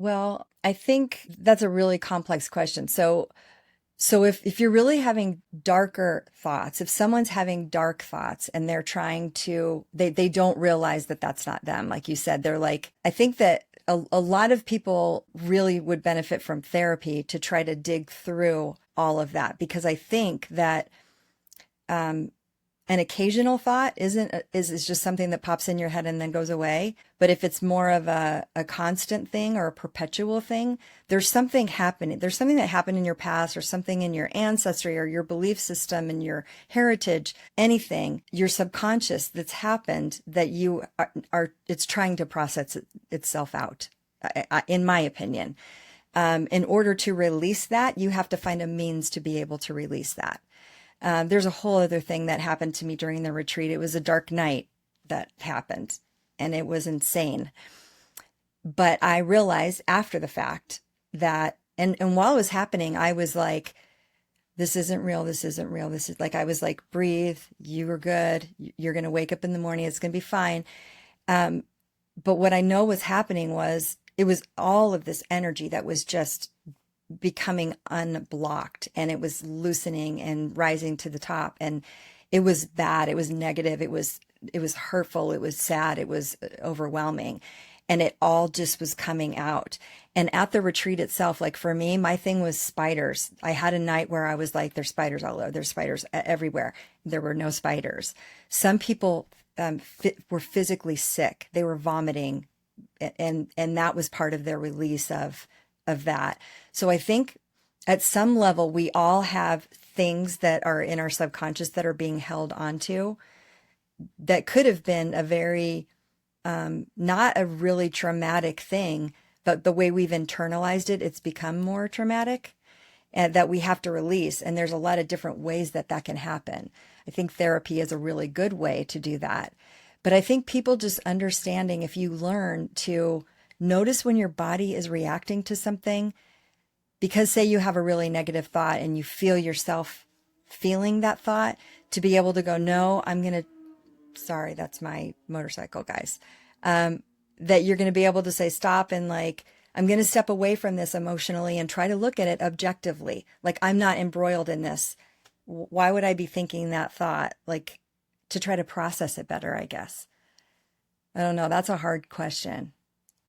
Well, I think that's a really complex question. So if you're really having darker thoughts, if someone's having dark thoughts and they're trying to, they don't realize that that's not them. Like you said, they're like, I think that a lot of people really would benefit from therapy to try to dig through all of that, because I think that, um, an occasional thought is just something that pops in your head and then goes away. But if it's more of a constant thing or a perpetual thing, there's something happening. There's something that happened in your past or something in your ancestry or your belief system and your heritage, anything, your subconscious that's happened that you it's trying to process itself out, in my opinion. In order to release that, you have to find a means to be able to release that. There's a whole other thing that happened to me during the retreat. It was a dark night that happened, and it was insane. But I realized after the fact that, and while it was happening, I was like, this isn't real. This isn't real. This is like, I was like, breathe. You were good. You're going to wake up in the morning. It's going to be fine. Um, but what I know was happening was it was all of this energy that was just becoming unblocked, and it was loosening and rising to the top, and it was bad, it was negative, it was hurtful, it was sad, it was overwhelming, and it all just was coming out. And at the retreat itself, like for me, my thing was spiders. I had a night where I was like, there's spiders all over, there's spiders everywhere. There were no spiders. Some people were physically sick, they were vomiting, and that was part of their release of that. So I think at some level, we all have things that are in our subconscious that are being held onto that could have been a very, not a really traumatic thing, but the way we've internalized it, it's become more traumatic, and that we have to release. And there's a lot of different ways that that can happen. I think therapy is a really good way to do that. But I think people just understanding, if you learn to notice when your body is reacting to something, because say you have a really negative thought and you feel yourself feeling that thought, to be able to go, no, sorry, that's my motorcycle, guys. That you're going to be able to say stop, and like, I'm going to step away from this emotionally and try to look at it objectively. Like, I'm not embroiled in this. Why would I be thinking that thought? Like, to try to process it better, I guess. I don't know. That's a hard question.